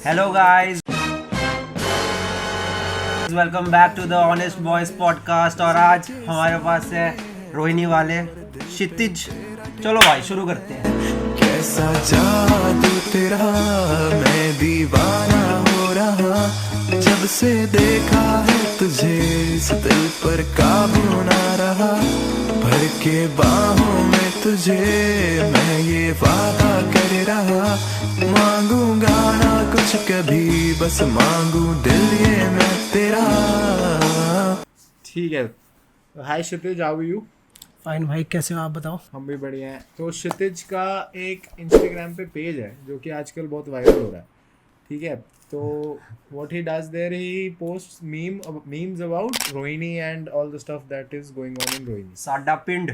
Hello guys, welcome back to the Honest Boys podcast। और आज हमारे पास है रोहिणी वाले क्षितिज। चलो भाई शुरू करते हैं। कैसा जादू तेरा, मैं दीवाना हो रहा जब से देखा है तुझे, इस दिल पर काबू ना रहा, भर के बाहों में तुझे मैं ये वादा कर रहा, मांगूंगा ना कुछ कभी, बस मांगू दिल ये मैं तेरा। ठीक है। हाय क्षितिज, हाउ आर यू? फाइन भाई, कैसे हो आप बताओ। हम भी बढ़िया हैं। तो क्षितिज का एक इंस्टाग्राम पे पेज है जो कि आजकल बहुत वायरल हो रहा है, ठीक है। तो what he does there, he posts memes about Rohini and all the stuff that is going on in Rohini. साडा पिंड।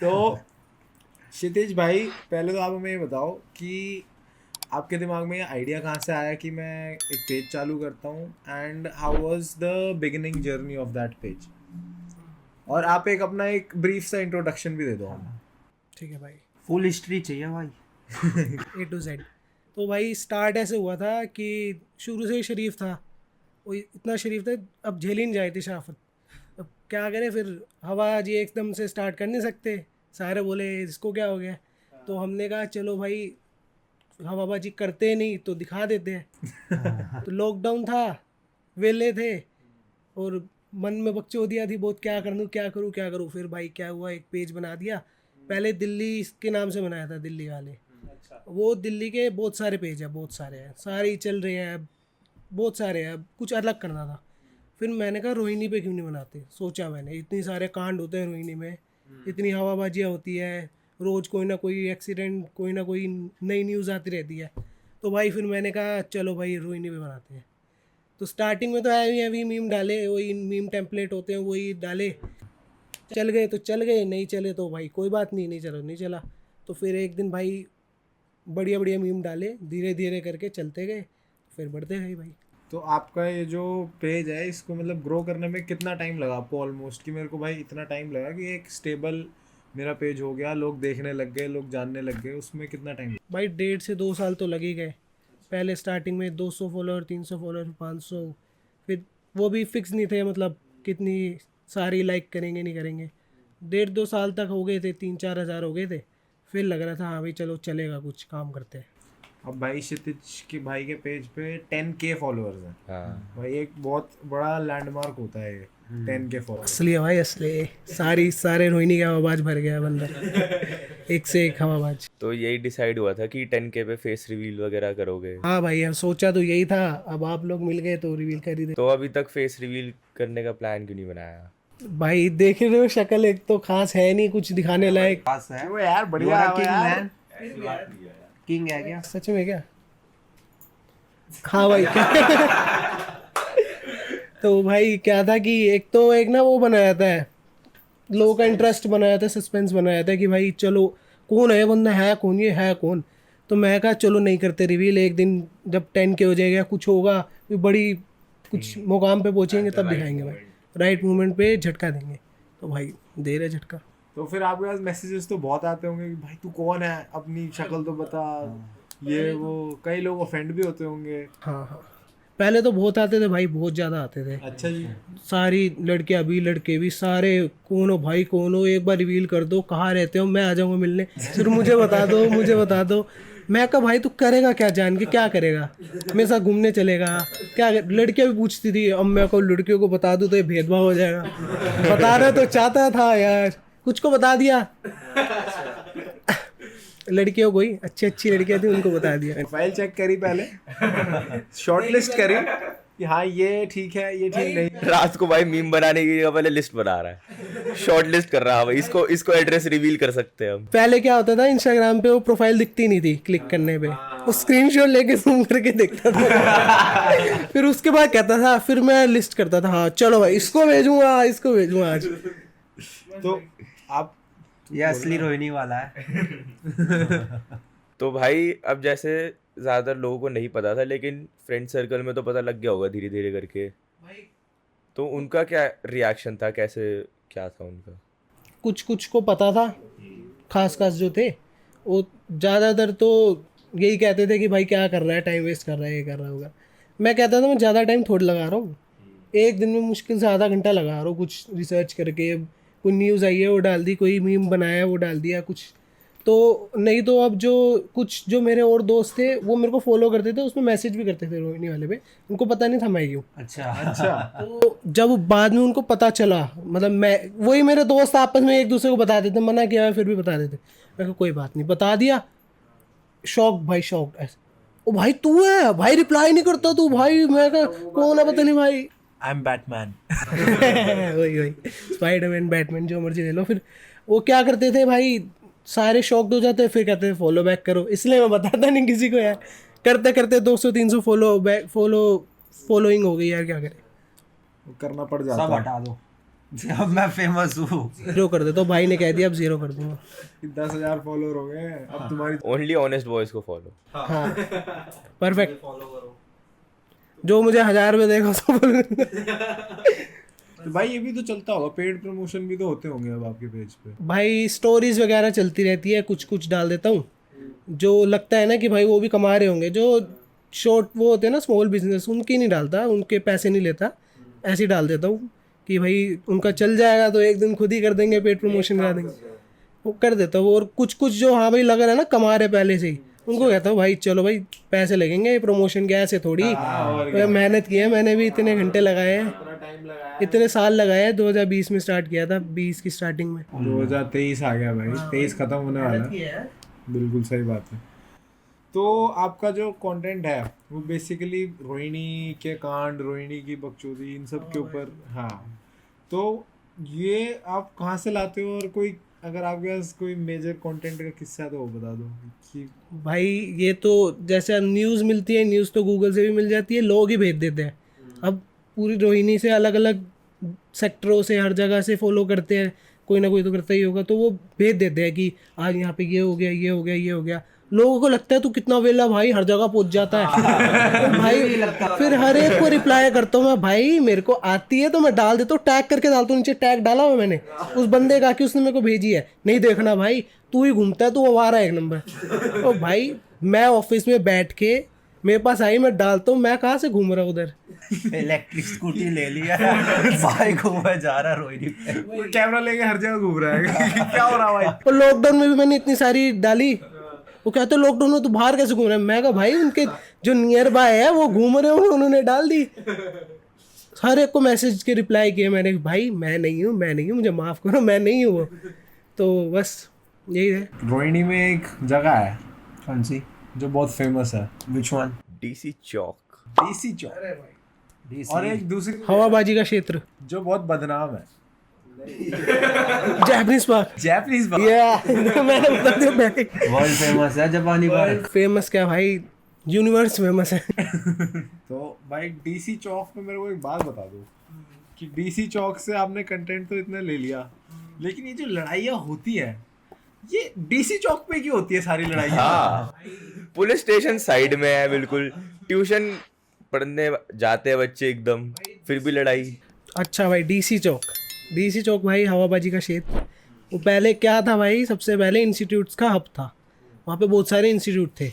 तो क्षितिज भाई, पहले तो आप हमें ये बताओ कि आपके दिमाग में ये आइडिया कहाँ से आया कि मैं एक पेज चालू करता हूँ, and how was the beginning journey of that page. और आप एक अपना एक ब्रीफ सा इंट्रोडक्शन भी दे दो हमें। ठीक है भाई, फुल हिस्ट्री चाहिए भाई। A to Z। तो भाई स्टार्ट ऐसे हुआ था कि शुरू से ही शरीफ था, वो इतना शरीफ था, अब झेल ही नहीं जाए थी शराफत। अब क्या करें, फिर हवा जी एकदम से स्टार्ट कर नहीं सकते, सारे बोले इसको क्या हो गया। तो हमने कहा चलो भाई हवाबाजी करते नहीं तो दिखा देते हैं। तो लॉकडाउन था, वेले थे और मन में बकचोदियाँ थी बहुत, क्या करूँ। फिर भाई क्या हुआ, एक पेज बना दिया। पहले दिल्ली के नाम से बनाया था, दिल्ली वाले। वो दिल्ली के बहुत सारे पेज है, बहुत सारे हैं, सारे ही चल रहे हैं, बहुत सारे हैं, कुछ अलग करना था। फिर मैंने कहा रोहिणी पे क्यों नहीं बनाते। सोचा मैंने, इतनी सारे कांड होते हैं रोहिणी में, इतनी हवाबाजियाँ होती है, रोज़ कोई ना कोई एक्सीडेंट, कोई ना कोई नई न्यूज़ आती रहती है। तो भाई फिर मैंने कहा चलो भाई रोहिणी पे बनाते हैं। तो स्टार्टिंग में तो हैवी मीम डाले, वही मीम टेम्पलेट होते हैं वही डाले, चल गए तो चल गए, नहीं चले तो भाई कोई बात नहीं, नहीं चला। तो फिर एक दिन भाई बढ़िया मीम डाले, धीरे धीरे करके चलते गए, फिर बढ़ते गए भाई। तो आपका ये जो पेज है, इसको मतलब ग्रो करने में कितना टाइम लगा आपको ऑलमोस्ट? कि मेरे को भाई इतना टाइम लगा कि एक स्टेबल मेरा पेज हो गया, लोग देखने लग गए, लोग जानने लग गए, उसमें कितना टाइम? भाई 1.5 से 2 साल तो लग ही गए। पहले स्टार्टिंग में 200 फॉलोअर, 300 फॉलोअर, 500, फिर वो भी फिक्स नहीं थे, मतलब कितनी सारी लाइक करेंगे नहीं करेंगे। 1.5-2 साल तक हो गए थे, 3-4 हज़ार हो गए थे। फिर लग रहा था हाँ भाई चलो चलेगा, कुछ काम करते हैं। अब भाई क्षितिज के भाई के पेज पे 10K फॉलोअर्स हैं। हाँ। भाई एक बहुत बड़ा लैंडमार्क होता है ये 10K फॉलोअर्स। असली है भाई, असली सारे रोहिणी का हवाबाज भर गया बंदा। एक से एक हवाबाज। तो यही डिसाइड हुआ था कि 10K पे फेस रिवील वगैरह करोगे? हाँ भाई, अब सोचा तो यही था, अब आप लोग मिल गए तो रिवील कर ही दे। तो अभी तक फेस रिवील करने का प्लान क्यों नहीं बनाया? भाई देख रहे हो शक्ल एक तो खास है नहीं कुछ दिखाने लायक। पास है वो यार बढ़िया है यार। किंग है क्या? सच में क्या? हाँ भाई तो भाई क्या था कि एक ना वो बनाया था, लोगों का इंटरेस्ट बनाया था, सस्पेंस बनाया था कि भाई चलो कौन है बंदा, है कौन, ये है कौन। तो मैं कहा चलो नहीं करते रिवील, एक दिन जब 10K हो जाएगा, कुछ होगा, कोई बड़ी कुछ मुकाम पे पहुंचेंगे तब दिखाएंगे भाई, राइट मोमेंट पे झटका देंगे। तो भाई दे रहे झटका। तो फिर आपके पास मैसेजेस तो बहुत आते होंगे कि भाई तू कौन है, अपनी शक्ल तो बता, ये वो, कई लोग ऑफेंड भी होते होंगे। हाँ, पहले तो बहुत आते थे भाई, बहुत ज़्यादा आते थे। अच्छा जी। सारी लड़कियां भी लड़के भी सारे, कौन हो भाई कौन हो, एक बार रिवील कर दो, कहाँ रहते हो, मैं आ जाऊँगा मिलने, फिर मुझे बता दो। मैं कहा भाई तू करेगा क्या, जान के क्या करेगा, मेरे साथ घूमने चलेगा क्या? लड़कियां भी पूछती थी, अब मैं को लड़कियों को बता दूँ तो ये भेदभाव हो जाएगा। बताना तो चाहता था यार, कुछ को बता दिया, लड़कियों को ही, अच्छी लड़कियां थी उनको बता दिया। फाइल चेक करी पहले, शॉर्टलिस्ट करी कि हाँ ये ठीक है, ये ठीक नहीं। रात को भाई मीम बनाने की जगह पहले लिस्ट बना रहा है, शॉर्ट लिस्ट कर रहा है भाई, इसको एड्रेस रिवील कर सकते हैं हम। पहले क्या होता था, इंस्टाग्राम पे वो प्रोफाइल दिखती नहीं थी, क्लिक करने पे वो स्क्रीनशॉट लेके जूम करके देखता था। फिर उसके बाद कहता था, फिर मैं लिस्ट करता था, हाँ चलो भाई इसको भेजूंगा आज। तो आप, ये असली रोहिणी वाला है। तो भाई अब जैसे ज़्यादातर लोगों को नहीं पता था, लेकिन फ्रेंड सर्कल में तो पता लग गया होगा धीरे धीरे करके। तो उनका क्या रिएक्शन था, कैसे क्या था उनका? कुछ को पता था, खास जो थे वो, ज़्यादातर तो यही कहते थे कि भाई क्या कर रहा है, टाइम वेस्ट कर रहा है, ये कर रहा होगा। मैं कहता था मैं ज़्यादा टाइम थोड़ा लगा रहा हूँ, एक दिन में मुश्किल से आधा घंटा लगा रहा हूँ कुछ रिसर्च करके। कोई न्यूज़ आई है वो डाल दी, कोई मीम बनाया वो डाल दिया कुछ। तो नहीं तो अब जो मेरे और दोस्त थे वो मेरे को फॉलो करते थे, उसमें मैसेज भी करते थे रोहिणी वाले पे, उनको पता नहीं था मैं क्यों। अच्छा तो जब बाद में उनको पता चला, मतलब मैं वही मेरे दोस्त आपस में एक दूसरे को बता देते, मना किया है फिर भी बता देते। मैं कहा कोई बात नहीं, बता दिया। शॉक भाई, शॉक ऐसे, ओ भाई तू है भाई, रिप्लाई नहीं करता तू भाई। मैं कहा कौन है पता नहीं भाई। I am Batman. वही स्पाइडरमैन, बैटमैन, जो मर्जी ले लो। फिर वो क्या करते थे भाई, सारे शॉक्ड हो जाते, फिर कहते थे फॉलो बैक करो। इसलिए मैं बताता नहीं किसी को यार, करते करते 200-300 फॉलोइंग हो गई यार, क्या करें। करना पड़ जाता सब हटा दो, अब मैं फेमस हूँ। जीरो कर दे तो भाई ने कह दिया अब जीरो कर दूंगा। 10,000 फॉलोअर हो गए अब तुम्हारी। ओनली ऑनेस्ट बॉयज को फॉलो। हाँ परफेक्ट। जो मुझे 1000 रुपये देगा उसको follow करूंगा। तो भाई ये भी तो चलता होगा, पेड प्रमोशन भी तो होते होंगे अब आपके पेज पे। भाई स्टोरीज वगैरह चलती रहती है, कुछ कुछ डाल देता हूँ जो लगता है ना कि भाई वो भी कमा रहे होंगे। जो शॉर्ट वो होते हैं ना स्मॉल बिजनेस, उनकी नहीं डालता, उनके पैसे नहीं लेता, ऐसे ही डाल देता हूँ कि भाई उनका चल जाएगा तो एक दिन खुद ही कर देंगे, पेड प्रमोशन करा देंगे, वो कर देता हूँ। और कुछ कुछ जो हाँ भाई लग रहा है ना कमा रहे पहले से ही, उनको कहता हूँ भाई चलो भाई पैसे लगेंगे, प्रमोशन क्या ऐसे थोड़ी, मेहनत की है मैंने भी, इतने घंटे लगाए हैं, इतने साल लगाए हैं। 2020 में स्टार्ट किया था, 20 की स्टार्टिंग में। 2023 आ गया भाई, 23 खत्म होने वाला है। बिल्कुल सही बात है। तो आपका जो कंटेंट है वो बेसिकली रोहिणी के कांड, रोहिणी की बकचोदी, इन सब के ऊपर। हाँ, तो ये आप कहाँ से लाते हो, और कोई अगर आपके पास कोई मेजर कंटेंट का किस्सा है तो वो बता दो कि। भाई ये तो जैसे न्यूज़ मिलती है, न्यूज़ तो गूगल से भी मिल जाती है, लोग ही भेज देते हैं। अब पूरी रोहिणी से अलग अलग सेक्टरों से, हर जगह से फॉलो करते हैं, कोई ना कोई तो करता ही होगा, तो वो भेज देते हैं कि आज यहाँ पे ये हो गया, ये हो गया, ये हो गया। लोगों को लगता है तू कितना वेला भाई, हर जगह पहुंच जाता है। भाई फिर हर एक को रिप्लाई करता हूँ मैं, भाई मेरे को आती है तो मैं डाल देता हूँ, टैग करके डालता हूँ, नीचे टैग डाला हुआ मैंने उस बंदे का कि उसने मेरे को भेजी है। नहीं देखना भाई, तू ही घूमता है, तू आवारा है एक नंबर। तो भाई मैं ऑफिस में बैठ के, मेरे पास आई, मैं डालता हूँ, मैं कहाँ से घूम रहा हूँ उधर। इलेक्ट्रिक स्कूटी ले लिया, भाई घूमे जा रहा रोहिणी पे, कैमरा लेके हर जगह घूम रहा है। क्या हो रहा है भाई। और लॉकडाउन में भी मैंने इतनी सारी डाली। वो कहते हैं लॉकडाउन में तो बाहर कैसे घूम रहे हैं। मैं कहा भाई उनके जो नियर बाय है वो घूम रहे हो, उन्होंने डाल दी। हर एक को मैसेज के रिप्लाई किए मैंने, भाई मैं नहीं हूँ, मैं नहीं हूँ, मुझे माफ़ करो, मैं नहीं हूँ वो। तो बस यही है। रोहिणी में एक जगह है, कौन सी? जो बहुत फेमस है। Which one? DC Chowk. DC Chowk. और एक दूसरी हवाबाजी का क्षेत्र जो बहुत बदनाम है, जैपनीज पार्क। जैपनीज बार। मैंने बता दिया, वर्ल्ड फेमस है जापानी बार। फेमस क्या भाई, यूनिवर्स फेमस है। तो भाई डीसी चौक पे मेरे को एक बात बता दो कि डीसी चौक से आपने कंटेंट तो इतना ले लिया, लेकिन ये जो लड़ाइयाँ होती है ये डीसी चौक पे क्यों होती है सारी लड़ाइयाँ? हाँ, पुलिस स्टेशन साइड में है बिल्कुल, ट्यूशन पढ़ने जाते हैं बच्चे एकदम, फिर भी लड़ाई। अच्छा भाई डीसी चौक भाई हवाबाजी का क्षेत्र। वो पहले क्या था भाई, सबसे पहले इंस्टीट्यूट्स का हब था। वहाँ पे बहुत सारे इंस्टीट्यूट थे।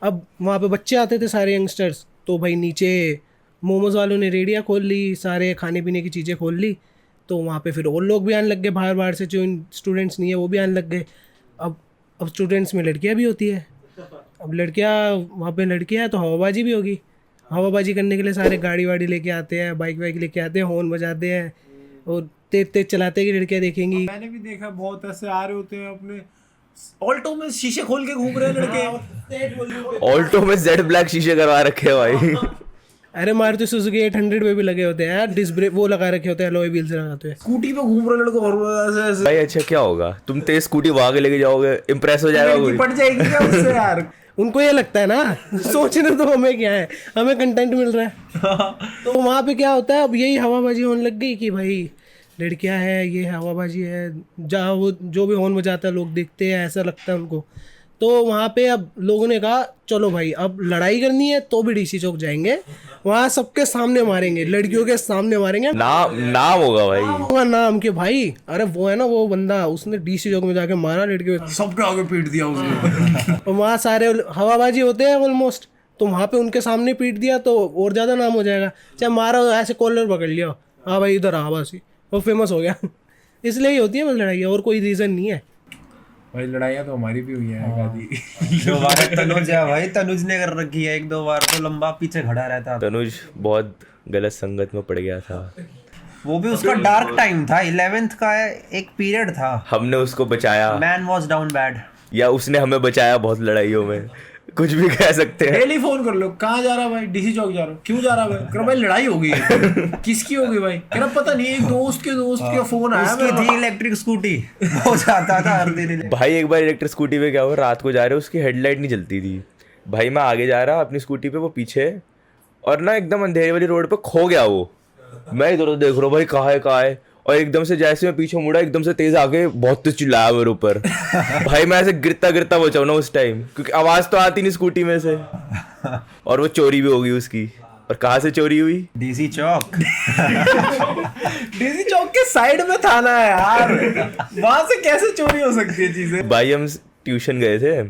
अब वहाँ पे बच्चे आते थे सारे यंगस्टर्स, तो भाई नीचे मोमोज़ वालों ने रेडियाँ खोल ली, सारे खाने पीने की चीज़ें खोल ली, तो वहाँ पे फिर और लोग भी आने लग गए बाहर बाहर से, जो स्टूडेंट्स नहीं है वो भी आने लग गए। अब स्टूडेंट्स में लड़कियाँ भी होती है, अब लड़कियाँ वहाँ पे लड़कियाँ हैं तो हवाबाजी भी होगी। हवाबाजी करने के लिए सारे गाड़ी वाड़ी लेके आते हैं, बाइक वाइक लेके आते हैं, हॉर्न बजाते हैं और तेज तेज चलाते हैं कि लड़कियाँ देखेंगी। मैंने भी देखा बहुत ऐसे आ रहे होते हैं अपने ऑल्टो में शीशे खोल के घूम रहे हैं लड़के। ऑल्टो में जेड ब्लैक शीशे करवा रखे हैं भाई। अरे मारुति सुजुकी 800 में भी लगे होते हैं यार, डिस्क ब्रेक वो लगा रखे होते हैं, अलॉय व्हील्स लगाते हैं। स्कूटी पे घूम रहे लड़के और ऐसे ऐसे भाई अच्छा क्या होगा, तुम तेज स्कूटी भाग लेके जाओगे, इम्प्रेस हो जाएगा कोई। पड़ जाएगी क्या उससे यार? उनको ये लगता है ना, सोचने तो हमें क्या है, हमें कंटेंट मिल रहा है। तो वहाँ पे क्या होता है, अब यही हवाबाजी होने लग गई कि भाई लड़कियाँ है, ये हवाबाजी है, जहाँ वो जो भी हॉर्न बजाता है लोग देखते हैं, ऐसा लगता है उनको। तो वहाँ पे अब लोगों ने कहा चलो भाई अब लड़ाई करनी है तो भी डीसी चौक जाएंगे, वहाँ सबके सामने मारेंगे, लड़कियों के सामने मारेंगे। नाम होगा भाई। होगा नाम के भाई, अरे वो है ना वो बंदा, उसने डीसी चौक में जाके मारा लड़कियों को, सबके आगे पीट दिया उसने। और वहाँ सारे हवाबाजी होते हैं ऑलमोस्ट, तो वहाँ पे उनके सामने पीट दिया तो और ज़्यादा नाम हो जाएगा। चाहे मारा ऐसे कॉलर पकड़ लिया, हाँ भाई इधर आ बस, वो फेमस हो गया। इसलिए ही होती है बस लड़ाई, और कोई रीज़न नहीं है भाई। लड़ाइयाँ तो हमारी भी हुई हैं आदि। जो बात तनुज है भाई, तनुज ने कर रखी है 1-2 बार, तो लंबा पीछे खड़ा रहता था। तनुज बहुत गलत संगत में पड़ गया था। वो भी उसका डार्क टाइम था, 11th का एक पीरियड था। हमने उसको बचाया, मैन वॉज डाउन बैड। या उसने हमें बचाया बहुत लड़ाइयों में, कुछ भी कह सकते हैं। डेली फोन कर लो, कहाँ जा रहा भाई? डीसी चौक जा रहा हूँ। क्यों जा रहा भाई? कह रहा भाई लड़ाई हो गई है। किसकी हो गई भाई? कह रहा पता नहीं, एक दोस्त का फोन आया। उसकी थी इलेक्ट्रिक स्कूटी, वो जाता था हर दिन। भाई एक बार इलेक्ट्रिक स्कूटी पे क्या हुआ, रात को जा रहे, उसकी हेडलाइट नहीं जलती थी। भाई मैं आगे जा रहा अपनी स्कूटी पे, वो पीछे, और ना एकदम अंधेरे वाली रोड पे खो गया वो। मैं इधर देख रहा हूँ भाई कहाँ है, और एकदम से जैसे मैं पीछे मुड़ा, एकदम से तेज आके बहुत तेज चिल्लाया मेरे ऊपर। भाई मैं ऐसे गिरता गिरता बचाऊँ ना उस टाइम, क्योंकि आवाज तो आती नहीं स्कूटी में से। और वो चोरी भी हो गई उसकी। और कहाँ से चोरी हुई? डीसी चौक। डीसी चौक के साइड में थाना है यार, वहां से कैसे चोरी हो सकती है चीजें? भाई हम ट्यूशन गए थे,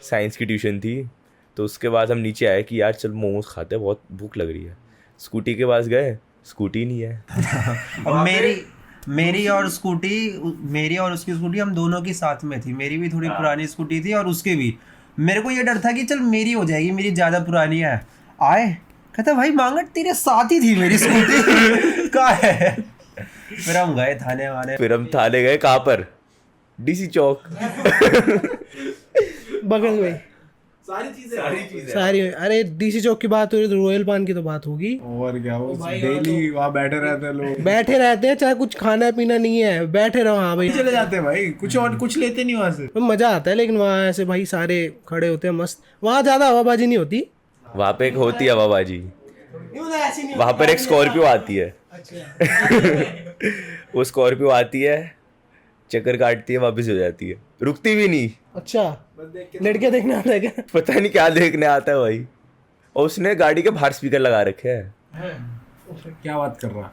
साइंस की ट्यूशन थी, तो उसके बाद हम नीचे आए कि यार चल मोमोज खाते हैं, बहुत भूख लग रही है। स्कूटी के पास गए, स्कूटी नहीं है। अब मेरी और उसकी स्कूटी हम दोनों की साथ में थी। मेरी भी थोड़ी पुरानी स्कूटी थी और उसकी भी। मेरे को ये डर था कि चल मेरी हो जाएगी, मेरी ज़्यादा पुरानी है। आए कहता भाई मांगट तेरे साथ ही थी मेरी स्कूटी। कहाँ है? फिर हम गए थाने गए, कहाँ पर? डीसी चौक। बगल में सारी। अरे डीसी चौक की बात हो रही तो रॉयल पान की तो बात होगी। और क्या, वो डेली वहाँ बैठे रहते हैं लोग। बैठे रहते हैं, चाहे कुछ खाना पीना नहीं है, बैठे रहो। हाँ भाई चले जाते हैं भाई, कुछ और कुछ लेते नहीं वहाँ से। मजा आता है, लेकिन वहाँ ऐसे भाई सारे खड़े होते हैं मस्त। वहाँ ज्यादा हवाबाजी नहीं होती। वहाँ पे एक होती है हवाबाजी, वहाँ पर एक स्कॉर्पियो आती है। वो स्कॉर्पियो आती है, चक्कर काटती है, वापस हो जाती है, रुकती भी नहीं। अच्छा, लड़के देखने आता है क्या? पता नहीं क्या देखने आता है भाई। और उसने गाड़ी के बाहर स्पीकर लगा रखे हैं। क्या बात कर रहा?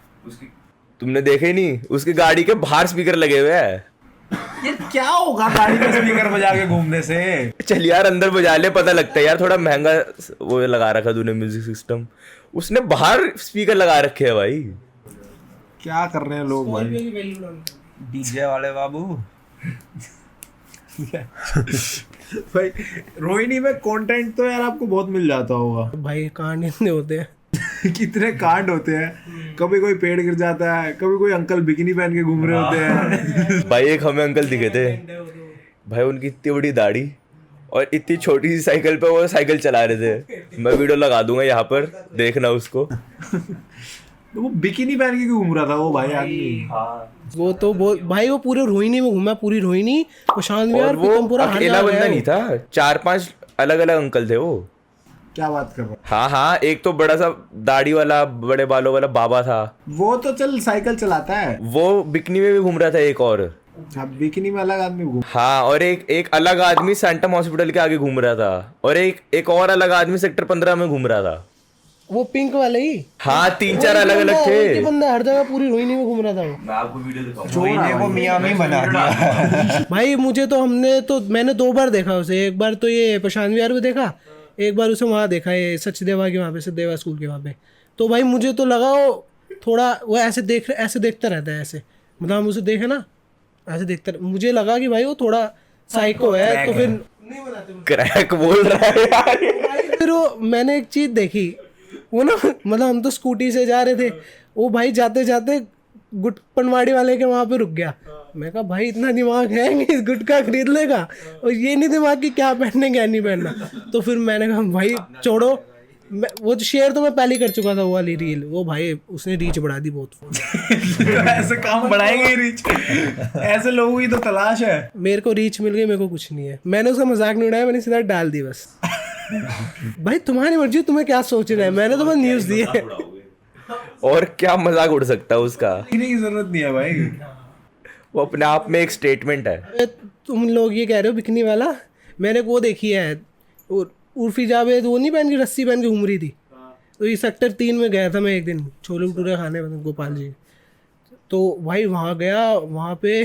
तुमने देखे नहीं? उसकी गाड़ी के बाहर स्पीकर लगे हुए हैं। ये क्या होगा गाड़ी में स्पीकर बजा के घूमने से? चल यार अंदर बजा ले, पता लगता है यार, थोड़ा महंगा वो लगा रखा तूने म्यूजिक सिस्टम, उसने बाहर स्पीकर लगा रखे हैं भाई। क्या कर रहे हैं लोग भाई? डीजे वाले बाबू। भाई रोहिणी में कंटेंट तो यार आपको बहुत मिल जाता होगा। भाई कांड इतने होते हैं। कितने कांड होते हैं, कभी कोई पेड़ गिर जाता है, कभी कोई अंकल बिकिनी पहन के घूम रहे होते हैं। भाई एक हमें अंकल दिखे थे भाई, उनकी इतनी बड़ी दाढ़ी और इतनी छोटी सी साइकिल पे वो साइकिल चला रहे थे। मैं वीडियो लगा दूंगा यहाँ पर, देखना उसको। तो वो बिकिनी पहन के क्यों घूम रहा था वो भाई आदमी? वो तो भाई वो पूरे रोहिणी में घूमा, पूरी रोहिणी, प्रशांत विहार, वो अकेला बंदा नहीं था, 4-5 अलग अलग अंकल थे वो। क्या बात कर रहा? हाँ हाँ, एक तो बड़ा सा दाढ़ी वाला, बड़े बालों वाला बाबा था, वो तो चल साइकिल चलाता है। वो बिकनी में भी घूम रहा था। एक और बिकिनी में अलग आदमी घूम। हाँ, और एक अलग आदमी सैंटम हॉस्पिटल के आगे घूम रहा था, और एक और अलग आदमी सेक्टर 15 में घूम रहा था। वो पिंक वाले ही। हाँ, 3-4 अलग अलग थे। बंदा हर जगह पूरी रोहिणी में घूम रहा था वो। मैं आपको वीडियो दिखाऊंगा। रोहिणी को मियामी बना दिया। भाई मैंने 2 बार देखा उसे। एक बार तो ये प्रशांत विहार में देखा, एक बार उसे वहाँ देखा, ये सचदेवा के वहाँ पे, सचदेवा स्कूल के वहाँ पे। तो भाई मुझे तो लगा वो थोड़ा वो ऐसे देखता रहता है ऐसे, मतलब हम उसे देखे ना ऐसे देखता, मुझे लगा कि भाई वो थोड़ा साइको है। तो फिर क्रैक बोल रहा है यार। फिर वो मैंने एक चीज देखी, वो ना मतलब हम तो स्कूटी से जा रहे थे, वो भाई जाते जाते गुट पनवाड़ी वाले के वहाँ पे रुक गया। मैं कहा भाई इतना दिमाग है कि इस गुटखा खरीद लेगा, और ये नहीं दिमाग कि क्या पहनने क्या नहीं पहनना। तो फिर मैंने कहा भाई छोड़ो। वो शेयर तो मैं पहले कर चुका था, वो वाली रील। वो भाई उसने रीच बढ़ा दी बहुत। ऐसे काम बढ़ाएंगे रीच, ऐसे लोगों की तो तलाश है। मेरे को रीच मिल गई, मेरे को कुछ नहीं है। मैंने उसका मजाक नहीं उड़ाया, मैंने सीधा डाल दी बस। भाई तुम्हारी मर्जी, तुम्हें क्या सोच रहे हैं, मैंने तो बस न्यूज़ दी है। और क्या मजाक उड़ सकता है उसका, की जरूरत नहीं है भाई। वो अपने आप में एक स्टेटमेंट है। तुम लोग ये कह रहे हो बिकनी वाला, मैंने वो देखी है, और उर्फी जावेद वो नहीं पहन के रस्सी पहन के घूम रही थी। तो ये सेक्टर 3 में गया था मैं एक दिन छोले भटूरे खाने में गोपाल जी। तो भाई वहाँ गया, वहाँ पे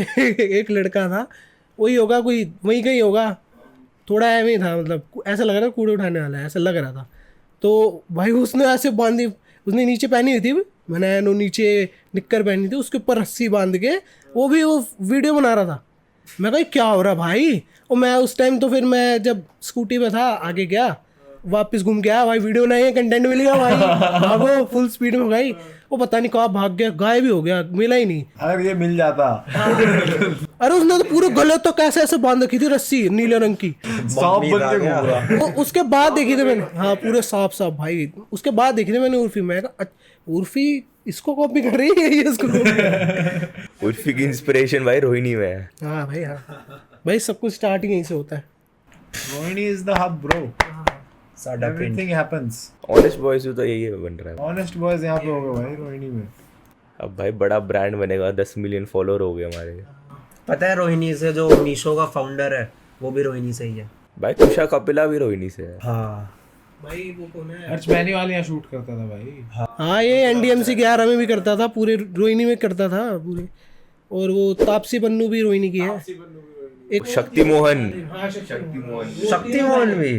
एक लड़का था, वही होगा कोई वहीं का ही होगा, थोड़ा ऐਵੇਂ ही था, मतलब ऐसा लग रहा था कूड़े उठाने वाला है, ऐसा लग रहा था। तो भाई उसने ऐसे बांधी, उसने नीचे पहनी हुई थी, मैंने नो नीचे निक्कर पहनी थी, उसके ऊपर रस्सी बांध के वो भी वो वीडियो बना रहा था। मैं कहा क्या हो रहा भाई। और मैं उस टाइम तो फिर मैं जब स्कूटी पे था आगे गया, वापस घूम के आया, भाई वीडियो नहीं है, कंटेंट मिल गया भाई, भागो फुल स्पीड में भाई। वो पता नहीं कहाँ भाग गया, गायब भी हो गया, मिला ही नहीं। अगर ये मिल जाता अरे उसने तो पूरे गले तो कैसे ऐसे बांध रखी थी रस्सी नीले रंग की, सांप बन के घूम रहा। वो उसके बाद देखी थी मैंने, हाँ पूरे साफ साफ भाई। उसके बाद देखी थी मैंने उर्फी, मैं कहा उर्फी इसको कॉपी कर रही है ये इसको उर्फी की इंस्पिरेशन भाई रोहिणी में है। हाँ भाई, हाँ भाई, सब कुछ स्टार्ट ही यहीं से होता है। Rohini is the hub bro, साडा पिंड। Everything happens. ऑनेस्ट बॉयज तो यही बन रहा है। ऑनेस्ट बॉयज यहाँ पे हो गए भाई रोहिणी में। अब भाई बड़ा ब्रांड बनेगा, 10 मिलियन फॉलोअर हो गए हमारे। पता है रोहिणी से जो मीशो का फाउंडर है वो भी रोहिणी से ही है भाई कुशा कपिला भी रोहिणी से है। हाँ भाई वो कौन है? अर्च मैनीवाल यहाँ शूट करता था भाई। हाँ ये एनडीएमसी 11 में भी करता था, पूरे रोहिणी में करता था पूरे। और वो तापसी पन्नू भी रोहिणी की है। एक शक्ति मोहन, शक्ति मोहन भी।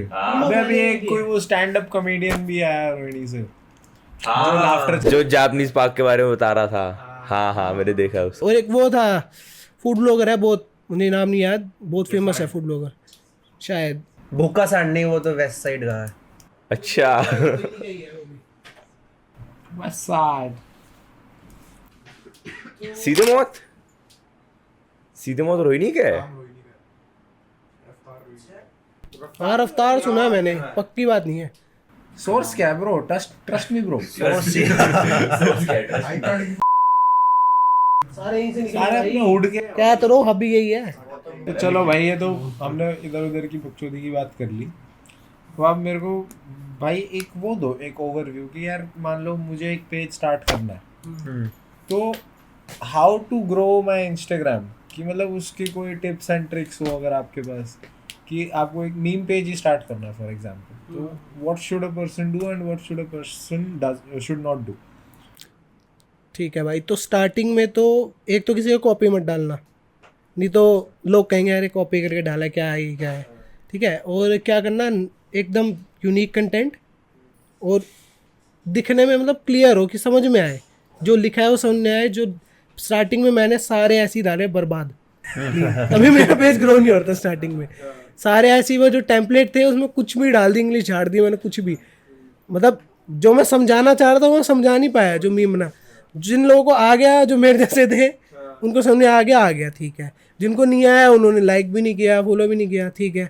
अभी एक कोई वो स्टैंड अप कॉमेडियन भी आया रोहिणी से, जो लाफ्टर जो जापानीज पार्क के बारे में बता रहा था। हाँ हाँ मैंने देखा उसको। और एक वो था फूड ब्लॉगर है, बहुत मुझे नाम नहीं याद, बहुत फेमस है फूड ब्लॉगर शायद। भूखा सांडनी, वो तो वेस्ट साइड का है। अच्छा मसाज। सीधे मौत, सीधे मौत रोहिणी का है। हाँ रफ्तार सुना है मैंने, पक्की बात नहीं है। सोर्स क्या है ब्रो? Trust me bro. सारे यहीं से सारे अपने उड़ के। क्या तो हबी यही है। तो चलो भाई, ये तो हमने इधर उधर की बकचोदी की बात कर ली। तो आप मेरे को भाई एक वो दो, एक ओवरव्यू कि यार मान लो मुझे एक पेज स्टार्ट करना है, तो how to grow my Instagram, कि मतलब उसकी कोई टिप्स एंड ट्रिक्स हो अगर आपके पास, कि आपको एक मीम पेज ही स्टार्ट करना है फॉर एग्जांपल, तो what should a person do and what should a person should not do. ठीक है भाई, तो स्टार्टिंग में तो एक तो किसी को कॉपी मत डालना, नहीं तो लोग कहेंगे अरे कॉपी करके डाला क्या है ये क्या है। ठीक है, और क्या करना, एकदम यूनिक कंटेंट और दिखने में मतलब क्लियर हो कि समझ में आए, जो लिखा है वो समझ में आए। जो स्टार्टिंग में मैंने सारे ऐसे ही डाले बर्बाद, तभी मेरा पेज ग्रो नहीं होता। स्टार्टिंग में सारे ऐसे ही वो जो टेम्पलेट थे उसमें कुछ भी डाल दी, इंग्लिश झाड़ दी मैंने, कुछ भी मतलब जो मैं समझाना चाह रहा था वो समझा नहीं पाया। जो मीम बना, जिन लोगों को आ गया, जो मेरे जैसे थे उनको समझ आ गया ठीक है। जिनको नहीं आया उन्होंने लाइक भी नहीं किया, फॉलो भी नहीं किया, ठीक है।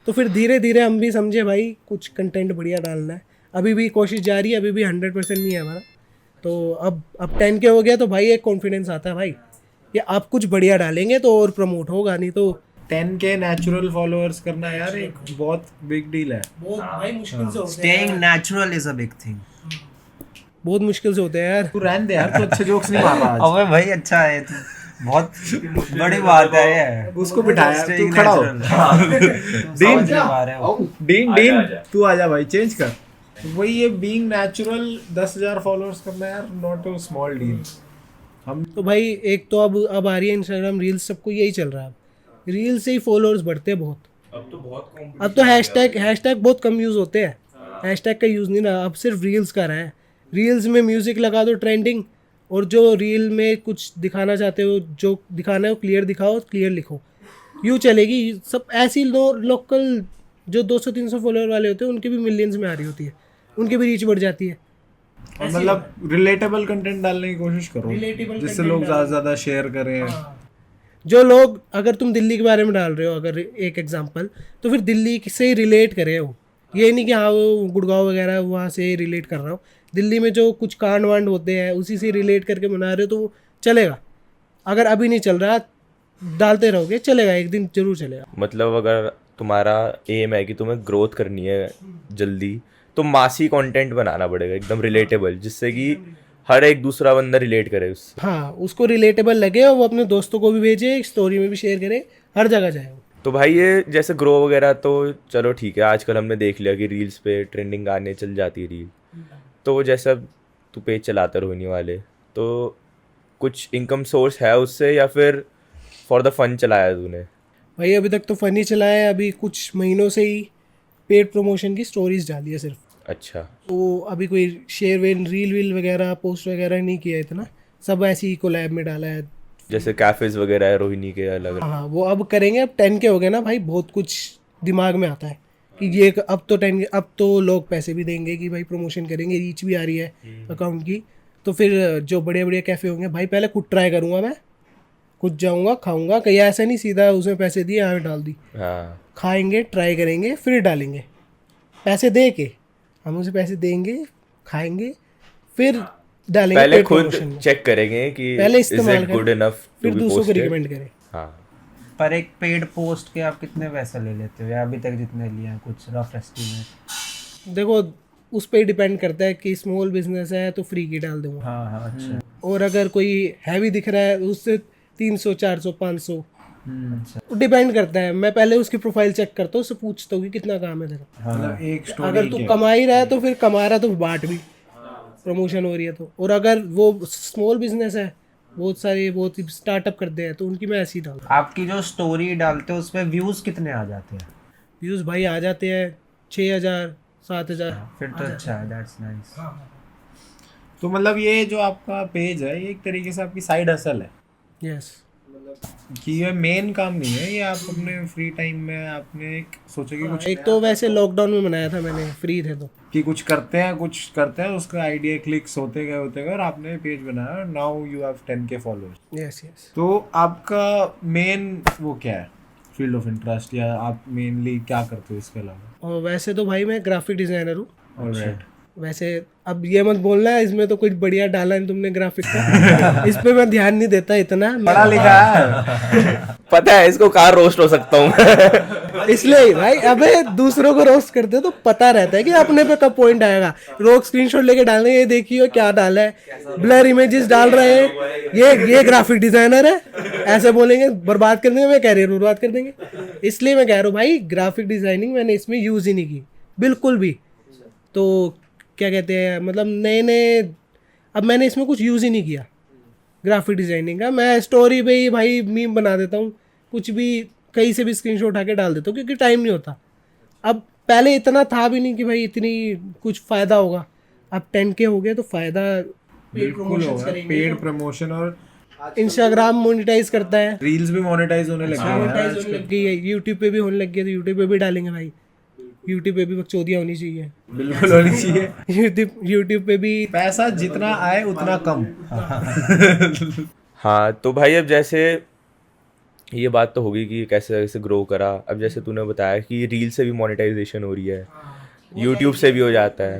तो फिर धीरे धीरे हम भी समझे भाई कुछ कंटेंट बढ़िया डालना है। अभी भी कोशिश जारी है, अभी भी 100% नहीं है हमारा। तो अब 10K हो गया तो भाई एक कॉन्फिडेंस आता है भाई, ये आप कुछ बढ़िया डालेंगे तो और प्रमोट होगा, नहीं तो 10K नेचुरल फॉलोअर्स करना यार एक बहुत बिग डील है। बहुत भाई मुश्किल से होते staying natural is a big thing. बहुत मुश्किल से होते हैं यार। तू रहने दे यार, तू अच्छे जोक्स नहीं मार रहा आज। अबे भाई अच्छा है तू, बहुत बड़ी बात है ये। उसको बिठाया, तू Staying खड़ा हो। natural। समझ नहीं पा रहे हो। डीन तू आजा भाई, चेंज कर। वही ये बीइंग नेचुरल 10,000 फॉलोअर्स करना यार, नॉट अ स्मॉल डील। हम तो भाई एक तो अब आ रही है इंस्टाग्राम रील्स, सबको यही चल रहा है। अब रील से ही फॉलोअर्स बढ़ते हैं बहुत। अब तो हैशटैग बहुत कम यूज़ होते हैं, हैशटैग का यूज़ नहीं रहा, अब सिर्फ रील्स का रहा है। रील्स में म्यूज़िक लगा दो ट्रेंडिंग, और जो रील में कुछ दिखाना चाहते हो, जो दिखाना है वो क्लियर दिखाओ, क्लियर लिखो, यूँ चलेगी। सब ऐसी लोकल जो 200-300 फॉलोअर वाले होते हैं उनके भी मिलियंस में आ रही होती है, उनकी भी रीच बढ़ जाती है। और मतलब रिलेटेबल कंटेंट डालने की कोशिश करो, Relatable जिससे content लोग ज़्यादा डालो। से ज़्यादा शेयर करें। जो लोग, अगर तुम दिल्ली के बारे में डाल रहे हो अगर एक एग्जांपल, तो फिर दिल्ली से ही रिलेट करे हो, ये नहीं कि हाँ वो गुड़गांव वगैरह वहाँ से रिलेट कर रहा हो। दिल्ली में जो कुछ कांड वांड होते हैं उसी से रिलेट करके बना रहे हो तो वो चलेगा। अगर अभी नहीं चल रहा, डालते रहोगे, चलेगा, एक दिन जरूर चलेगा। मतलब अगर तुम्हारा एम है कि तुम्हें ग्रोथ करनी है जल्दी, तो मासी कंटेंट बनाना पड़ेगा एकदम रिलेटेबल, जिससे कि हर एक दूसरा बंदा रिलेट करे उससे। हाँ, उसको रिलेटेबल लगे और वो अपने दोस्तों को भी भेजे, स्टोरी में भी शेयर करे, हर जगह जाए वो। तो भाई ये जैसे ग्रो वगैरह तो चलो ठीक है, आजकल हमने देख लिया कि रील्स पे ट्रेंडिंग गाने चल जाती है रील, तो जैसा तू पेज चलाता रोहिणी वाले, तो कुछ इनकम सोर्स है उससे या फिर फॉर द फन चलाया तूने? भाई अभी तक तो फनी चला है, अभी कुछ महीनों से ही पेड प्रमोशन की स्टोरीज डाली है सिर्फ। अच्छा। तो अभी कोई शेयर वेल रील वील वगैरह पोस्ट वगैरह नहीं किया इतना, सब ऐसे ही कोलैब में डाला है। जैसे कैफेज वगैरह है रोहिणी के अलग। हाँ वो अब करेंगे, अब 10 के हो गए ना भाई, बहुत कुछ दिमाग में आता है कि ये अब तो 10 अब तो लोग पैसे भी देंगे कि भाई प्रमोशन करेंगे, रीच भी आ रही है अकाउंट की, तो फिर जो बड़े बड़े कैफ़े होंगे भाई पहले खुद ट्राई करूँगा, मैं खुद जाऊँगा खाऊँगा, कहीं ऐसा नहीं सीधा उसमें पैसे दिए यहाँ डाल दी। हाँ खाएंगे, ट्राई करेंगे, फिर डालेंगे, पैसे दे के हम उसे पैसे देंगे, खाएंगे, फिर डालेंगे पहले पेड खुद प्रमोशन में। चेक करेंगे कि पहले इज इस्तेमाल इट गुड इनफ टू फिर बी दूसरों को पोस्टेड। रिकमेंड करें। हाँ। पर एक पेड पोस्ट के आप कितने पैसे ले लेते हो, या अभी तक जितने लिए हैं कुछ रफ एस्टिमेट? देखो उस पर डिपेंड करता है कि स्मॉल बिजनेस है तो फ्री की डाल दूंगा, हाँ हाँ अच्छा। और अगर कोई हैवी दिख रहा है उससे 300 400 500 अच्छा डिपेंड करता है। मैं पहले उसकी प्रोफाइल चेक करता हूँ, उससे पूछता हूँ कि कितना काम है तेरा। मतलब एक स्टोरी अगर तू कमा ही रहा है तो फिर कमा रहा है तो बांट भी, प्रमोशन हो रही है तो। और अगर वो स्मॉल बिजनेस है, बहुत स्टार्टअप करते हैं, तो उनकी मैं ऐसी डाल। आपकी जो स्टोरी डालते हो उसमें व्यूज कितने आ जाते हैं? व्यूज़ भाई आ जाते हैं 6000 7000। फिर तो अच्छा है, दैट्स नाइस। तो मतलब ये जो आपका पेज है ये एक तरीके से आपकी साइड हसल है यस। कि ये मेन काम नहीं है, ये आप अपने फ्री टाइम में आपने एक सोचा कि कुछ एक तो वैसे लॉकडाउन में बनाया था मैंने, फ्री थे तो। कि कुछ करते हैं उसका आइडिया क्लिक्स होते गए और आपने पेज बनाया, now you have 10K followers. Yes yes. तो आपका मेन वो क्या है, फील्ड ऑफ इंटरेस्ट, या आप मेनली क्या करते हो इसके अलावा? और वैसे तो भाई मैं ग्राफिक डिज़ाइनर हूँ। ऑलराइट। वैसे अब ये मत बोलना है इसमें तो कुछ बढ़िया डाला है तुमने ग्राफिक का, इस पे मैं ध्यान नहीं देता इतना। पढ़ा लिखा है। पता है इसको कहाँ रोस्ट हो सकता हूँ। इसलिए ही भाई, अबे दूसरों को रोस्ट करते हो तो पता रहता है कि अपने पे कब पॉइंट आएगा। रोक स्क्रीनशॉट लेके डालने, ये देखिए क्या डाला है, ब्लर इमेजेस डाल रहे हैं, ये ग्राफिक डिजाइनर है, ऐसे बोलेंगे बर्बाद कर देंगे, मैं कैरियर बर्बाद कर देंगे। इसलिए मैं कह रहा हूँ भाई ग्राफिक डिजाइनिंग मैंने इसमें यूज ही नहीं की बिल्कुल भी। तो क्या कहते हैं, मतलब नए अब मैंने इसमें कुछ यूज़ ही नहीं किया ग्राफिक डिज़ाइनिंग का। मैं स्टोरी पे ही भाई मीम बना देता हूँ, कुछ भी कहीं से भी स्क्रीनशॉट उठा के डाल देता हूँ, क्योंकि टाइम नहीं होता। अब पहले इतना था भी नहीं कि भाई इतनी कुछ फ़ायदा होगा, अब 10K हो गया तो फ़ायदा बिल्कुल होगा, पेड प्रमोशन। और इंस्टाग्राम मोनेटाइज करता है, रील्स भी मोनेटाइज होने लगे हैं। मोनेटाइज होने लग गई है, यूट्यूब पे भी होने लग गया, तो यूट्यूब पे भी डालेंगे भाई। यूट्यूब पे भी बकचोदियाँ होनी चाहिए, बिल्कुल होनी चाहिए। यूट्यूब पे भी। पैसा जितना आए उतना कम। हाँ तो भाई अब जैसे ये बात तो होगी कि कैसे कैसे ग्रो करा, अब जैसे तूने बताया कि रील से भी मोनेटाइजेशन हो रही है, यूट्यूब से भी हो जाता है,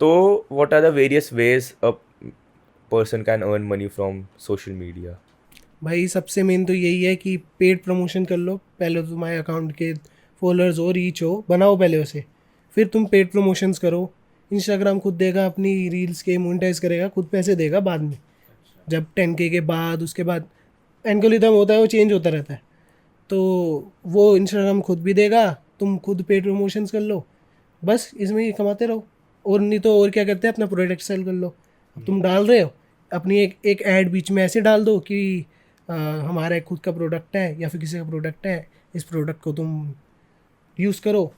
तो what are the various ways a person can earn money from social media? भाई सबसे मेन तो यही है कि पेड प्रमोशन कर लो पहले, तो तुम्हारे अकाउंट के फॉलोअर्स हो, रीच हो, बनाओ पहले उसे, फिर तुम पेड प्रमोशंस करो। इंस्टाग्राम खुद देगा अपनी रील्स के, मोनेटाइज करेगा, खुद पैसे देगा बाद में, जब 10K के बाद। उसके बाद एल्गोरिथम होता है वो चेंज होता रहता है, तो वो इंस्टाग्राम खुद भी देगा, तुम खुद पेड प्रमोशंस कर लो, बस इसमें ही कमाते रहो। और नहीं तो और क्या करते हैं, अपना प्रोडक्ट सेल कर लो। अब तुम डाल रहे हो अपनी एक ऐड बीच में ऐसे डाल दो कि हमारा एक खुद का प्रोडक्ट है या फिर किसी का प्रोडक्ट है, इस प्रोडक्ट को तुम यूज़ करो,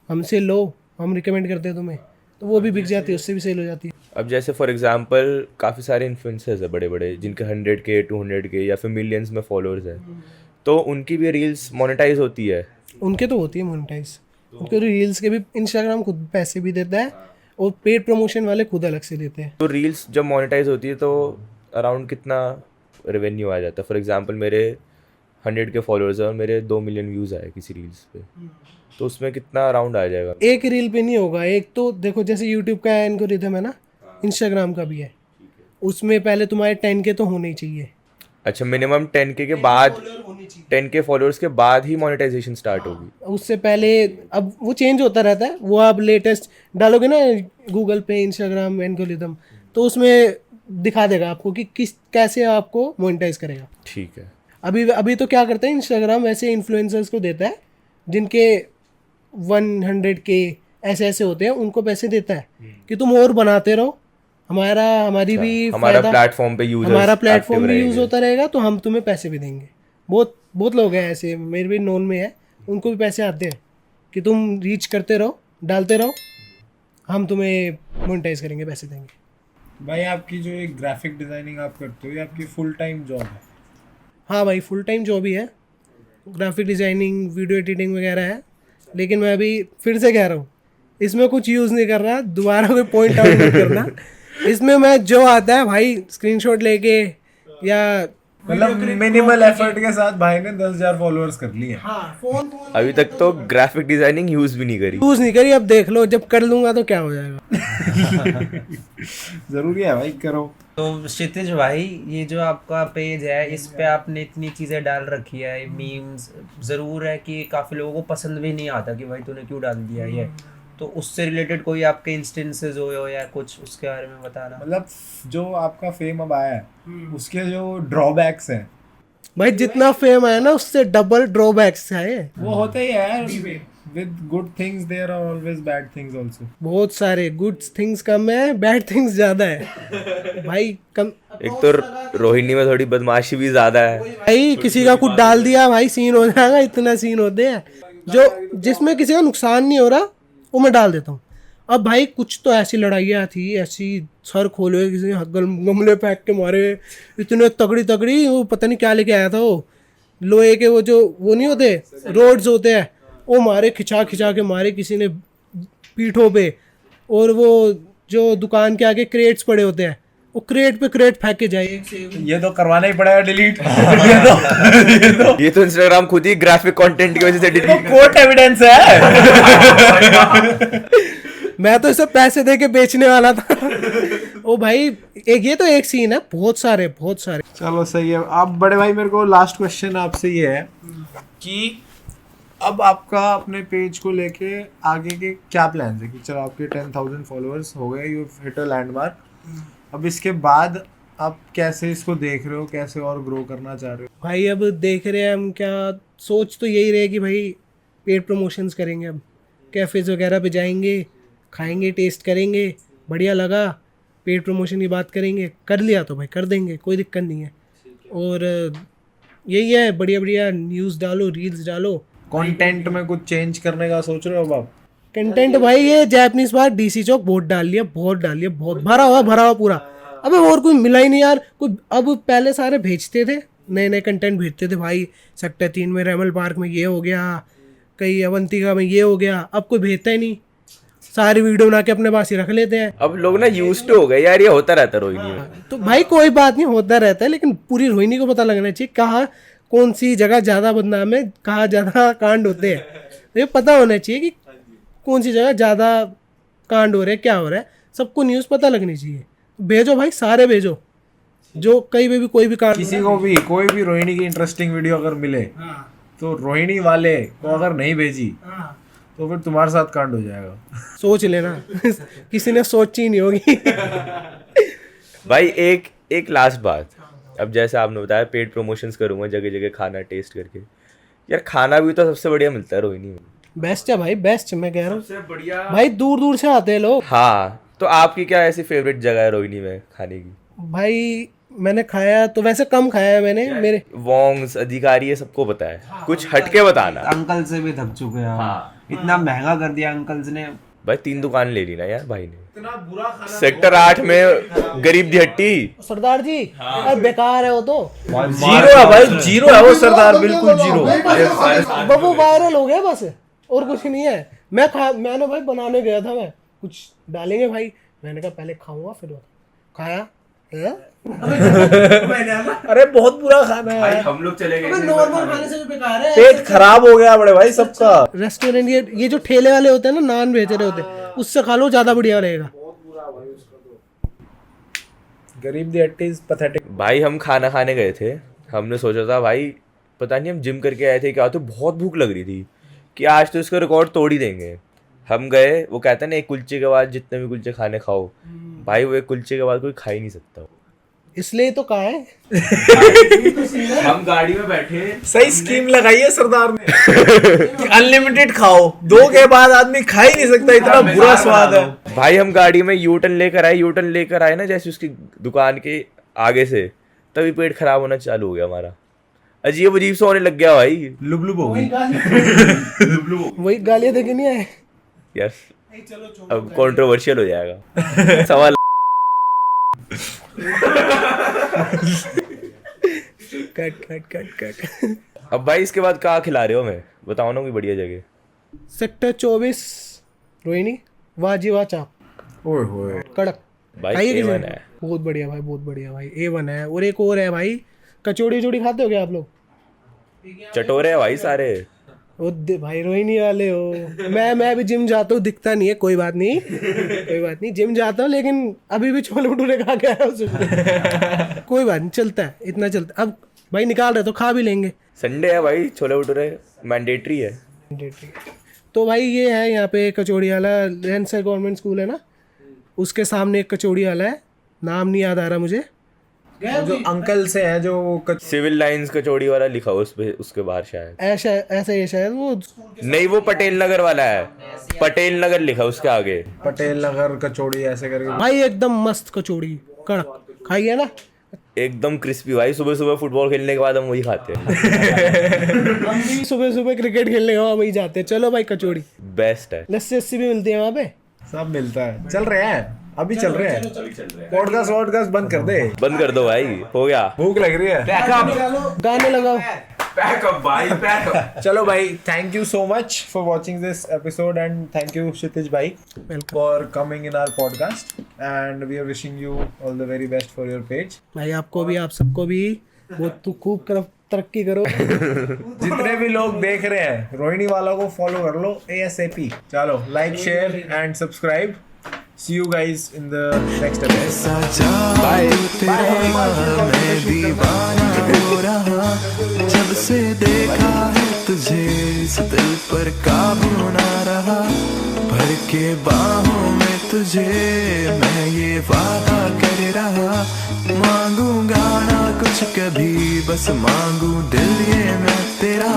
हमसे लो, हम रिकमेंड करते हैं तुम्हें, तो वो भी बिक जाती है, उससे भी सेल हो जाती है। अब जैसे फॉर एग्जांपल काफ़ी सारे इन्फ्लुएंसर्स है बड़े बड़े जिनके 100K 200K या फिर मिलियंस में फॉलोअर्स है, तो उनकी भी रील्स मोनेटाइज होती है? उनके तो होती है मोनेटाइज, उनके रील्स के भी इंस्टाग्राम खुद पैसे भी देता है, और पेड प्रमोशन वाले खुद अलग से देते हैं। तो रील्स जब मोनेटाइज होती है तो अराउंड कितना रेवेन्यू आ जाता है? फॉर एग्जांपल मेरे 100K फॉलोअर्स है और मेरे 2 मिलियन व्यूज़ आए किसी रील्स पे, तो उसमें कितना अराउंड आ जाएगा? एक रील पे नहीं होगा, एक तो देखो जैसे यूट्यूब का एल्गोरिथम है ना, इंस्टाग्राम का भी है, उसमें पहले तुम्हारे 10K तो होने ही चाहिए। अच्छा, मिनिमम 10K के बाद, 10K फॉलोअर्स के बाद ही मोनेटाइजेशन स्टार्ट होगी? उससे पहले अब वो चेंज होता रहता है, वो आप लेटेस्ट डालोगे ना गूगल पे इंस्टाग्राम एल्गोरिथम, तो उसमें दिखा देगा आपको कि कैसे आपको मोनेटाइज करेगा। ठीक है। अभी अभी तो क्या करते हैं, इंस्टाग्राम वैसे इन्फ्लुएंसर्स को देता है जिनके 100K ऐसे ऐसे होते हैं, उनको पैसे देता है कि तुम और बनाते रहो, हमारी भी हमारा फायदा, प्लेटफॉर्म पे यूजर्स हमारा प्लेटफॉर्म भी यूज़ होता रहेगा, तो हम तुम्हें पैसे भी देंगे। बहुत बहुत लोग हैं ऐसे, मेरे भी नोन में है, उनको भी पैसे आते हैं कि तुम रीच करते रहो, डालते रहो, हम तुम्हें मोनेटाइज करेंगे, पैसे देंगे। भाई आपकी जो एक ग्राफिक डिजाइनिंग आप करते हो, ये आपकी फुल टाइम जॉब है? हाँ भाई, फुल टाइम जॉब ही है, ग्राफिक डिज़ाइनिंग, वीडियो एडिटिंग वगैरह है। लेकिन मैं अभी फिर से कह रहा हूँ, इसमें कुछ यूज़ नहीं कर रहा, दोबारा कोई पॉइंट आउट नहीं करना। इसमें मैं जो आता है भाई स्क्रीनशॉट लेके या मतलब मिनिमल एफर्ट के साथ भाई ने 10,000 फॉलोअर्स कर लिए। फोन अभी तक तो ग्राफिक डिजाइनिंग यूज भी नहीं करी। यूज़ नहीं करी, अब देख लो जब कर लूँगा तो क्या हो जाएगा। जरूरी है भाई, करो। तो क्षितिज भाई, ये जो आपका पेज है, इस पे आपने इतनी चीज़ें डाल रखी है, मीम्स, ज़रूर है कि काफ़ी लोगों को पसंद भी नहीं आता कि भाई तूने क्यों डाल दिया ये, तो उससे रिलेटेड कोई आपके इंस्टेंसेस हो या कुछ, उसके बारे में बताना। मतलब जो आपका फेम अब आया है उसके जो ड्रॉबैक्स हैं भाई जितना फेम है ना, उससे डबल ड्रॉबैक्स है। वो होते ही है। With good things there are always bad things also. बहुत सारे गुड थिंग्स कम है, बैड थिंग्स ज़्यादा है भाई। कम एक तो रोहिणी में थोड़ी बदमाशी भी ज्यादा है। भाई किसी का कुछ डाल दिया भाई, सीन हो जाएगा, इतना सीन होते हैं जो जिसमें किसी का नुकसान नहीं हो रहा, वो मैं डाल देता हूँ। अब भाई कुछ तो ऐसी लड़ाइयाँ थी, ऐसी सर खोले हुए, किसी ने गमले फेंक के मारे, इतने तगड़ी तगड़ी, वो पता नहीं क्या लेके आया था, वो लोहे के वो नहीं होते, रोड्स होते हैं, वो मारे, खिंचा खिंचा के मारे किसी ने पीठों पे। और वो जो दुकान के आगे क्रेट्स पड़े होते हैं, वो क्रेट पे क्रेट फेंक के जाए। ये तो करवाना ही पड़ेगा डिलीट। ये तो इंस्टाग्राम खुद ही ग्राफिक कंटेंट की वजह से डिलीट। कोर्ट एविडेंस है। मैं तो इसे पैसे दे के बेचने वाला था। ओ भाई, ये तो एक सीन है, बहुत सारे। चलो सही है। आप बड़े भाई, मेरे को लास्ट क्वेश्चन आपसे ये है कि अब आपका अपने पेज को लेके आगे के क्या प्लान है? कि चलो आपके 10,000 फॉलोअर्स हो गए, यू हिट अ लैंडमार्क, अब इसके बाद आप कैसे इसको देख रहे हो, कैसे और ग्रो करना चाह रहे हो? भाई अब देख रहे हैं हम, क्या सोच तो यही रहे कि भाई पेड प्रमोशंस करेंगे, अब कैफ़ेज़ वगैरह पे जाएंगे, खाएंगे, टेस्ट करेंगे, बढ़िया लगा, पेड प्रमोशन की बात करेंगे, कर लिया तो भाई कर देंगे, कोई दिक्कत नहीं है। और यही है, बढ़िया न्यूज़ डालो, रील्स डालो। कंटेंट में कुछ चेंज करने का सोच रहे हो अब आप? कंटेंट भाई, ये जैपनीज बार डीसी चौक बहुत डाल लिया, बहुत भरा हुआ पूरा। अबे और कोई मिला ही नहीं यार कोई। अब पहले सारे भेजते थे, नए कंटेंट भेजते थे भाई, सेक्टर 3 में रेमल पार्क में ये हो गया, कहीं अवंतिका में ये हो गया, अब कोई भेजता ही नहीं, सारी वीडियो बना के अपने पास ही रख लेते हैं। अब लोग ना यूज्ड हो गए यार, ये होता रहता है रोहिणी में। तो भाई कोई बात नहीं, होता रहता है, लेकिन पूरी रोहिणी को पता लगना चाहिए कहाँ कौन सी जगह ज़्यादा बदनाम है, कहाँ ज़्यादा कांड होते हैं, ये पता होना चाहिए कि कौन सी जगह ज़्यादा कांड हो रहे हैं, क्या हो रहा है, सबको न्यूज़ पता लगनी चाहिए। भेजो भाई, सारे भेजो, जो कहीं पे भी कोई भी कांड, किसी को भी कोई भी रोहिणी की इंटरेस्टिंग वीडियो अगर मिले तो रोहिणी वाले को अगर नहीं भेजी तो फिर तुम्हारे साथ कांड हो जाएगा। सोच लेना। किसी ने सोची नहीं होगी। भाई एक लास्ट बात, अब जैसे आपने बताया पेड प्रमोशंस करूंगा, जगह जगह खाना टेस्ट करके, यार खाना भी तो सबसे बढ़िया मिलता है रोहिणी में। बेस्ट है भाई, बेस्ट, मैं कह रहा हूँ भाई, दूर से आते हैं लोग। हाँ, तो आपकी क्या ऐसी फेवरेट जगह है रोहिणी में खाने की? भाई मैंने खाया तो वैसे कम खाया है मैंने, मेरे वोंग्स, अधिकारी, ये सबको पता है, कुछ हटके बताना। अंकल से भी थक चुके हैं हम, इतना महंगा कर दिया अंकल्स ने। भाई 3 दुकान ले ली ना यार भाई ने। सेक्टर 8 में गरीब दी हट्टी। सरदार जी अरे बेकार है वो तो, जीरो है भाई, जीरो है वो सरदार, बिल्कुल जीरो। बबू वायरल हो गया बस, और कुछ नहीं है। मैंने भाई बनाने गया था, मैं कुछ डालेंगे भाई, मैंने कहा पहले खाऊंगा फिर खाया है? अरे बहुत बुरा खाना है, हम लोग चले गए नॉर्मल खाने से भी बेकार है। पेट खराब हो गया बड़े भाई सबका। रेस्टोरेंट ये जो ठेले वाले होते हैं ना, नान बेच रहे होते हैं, उससे खा लो, ज्यादा बढ़िया रहेगा। गरीब दी हट्टी इज पैथेटिक। भाई हम खाना खाने गए थे, हमने सोचा था भाई पता नहीं हम जिम करके आए थे क्या, तो बहुत भूख लग रही थी कि आज तो इसका रिकॉर्ड तोड़ ही देंगे। हम गए, वो कहते हैं ना एक कुलचे के बाद जितने भी कुलचे खाने खाओ, भाई वो एक कुलचे के बाद कोई खा ही नहीं सकता। इसलिए तो कहा है। हम गाड़ी में बैठे, सही स्कीम लगाई है सरदार ने कि अनलिमिटेड खाओ, 2 के बाद आदमी खा ही नहीं सकता, इतना बुरा स्वाद है। भाई हम गाड़ी में यू टर्न लेकर आए ना जैसे उसकी दुकान के आगे से, तभी पेट खराब होना चालू हो गया हमारा, अजीब अजीब सा होने लग गया भाई। लुबलुब हो गई। वही गालियां देके नहीं आए। यस, अब कंट्रोवर्शियल हो जाएगा सवाल। कट। अब भाई इसके बाद कहाँ खिला रहे हो, मैं बताओ ना कोई बढ़िया जगह। सेक्टर 24 रोहिणी, वाह जी वाह चाप, ओए होए कड़क भाई खाइए A1 किसी? है। बहुत बढ़िया भाई, बहुत बढ़िया भाई, A1 है। और एक और है भाई, कचौड़ी उचौड़ी खाते हो क्या आप लोग? चटोरे हैं भाई सारे। भाई रोहिणी वाले हो। मैं भी जिम जाता हूँ, दिखता नहीं है, कोई बात नहीं जिम जाता हूँ, लेकिन अभी भी छोले भटूरे खा के आया हूँ। कोई बात नहीं, चलता है, इतना चलता है। अब भाई निकाल रहे तो खा भी लेंगे। संडे है भाई, छोले भटूरे मैंडेटरी है। तो भाई ये है यहाँ पे कचौड़ी वाला, रेंसर गवर्नमेंट स्कूल है ना, उसके सामने एक कचौड़ी वाला है, नाम नहीं याद आ रहा मुझे। जो अंकल से है जो सिविल लाइंस कचौड़ी वाला लिखा हो उस पे, उसके बाहर शायद। ऐसा ही शायद वो। नहीं, वो पटेल नगर वाला है, पटेल नगर लिखा उसके आगे। पटेल नगर कचौड़ी ऐसे करके। भाई एकदम मस्त कचौड़ी, कड़क, खाइए ना। एकदम क्रिस्पी भाई, सुबह सुबह फुटबॉल खेलने के बाद हम वही खाते हैं। हम भी सुबह सुबह क्रिकेट खेलने वहीं जाते हैं। चलो भाई कचौड़ी, बेस्ट है। लस्सी भी मिलती है वहाँ पे, सब मिलता है। चल रहे हैं, अभी चल रहे हैं। पॉडकास्ट बंद कर दे, बंद कर दो भाई, हो गया। भूख लग रही है। गाने लगाओ। पैकअप भाई, पैकअप। चलो भाई, thank you so much for watching this episode and thank you Kshitij भाई for coming in our podcast and we are wishing you all the very best for your page. भाई आपको भी, आप सबको भी बहुत खूब तरक्की करो। जितने भी लोग देख रहे हैं, रोहिणी वालों को फॉलो कर लो ASAP। चलो, like, share and subscribe. See you guys in the next episode. ऐसा जादू तेरा मैं दीवाना हो रहा, जब से देखा है तुझे इस दिल पर काबू ना रहा, भर के बाहों में तुझे मैं ये वादा कर रहा, मांगूंगा ना कुछ कभी, बस मांगू दिल ये मैं तेरा।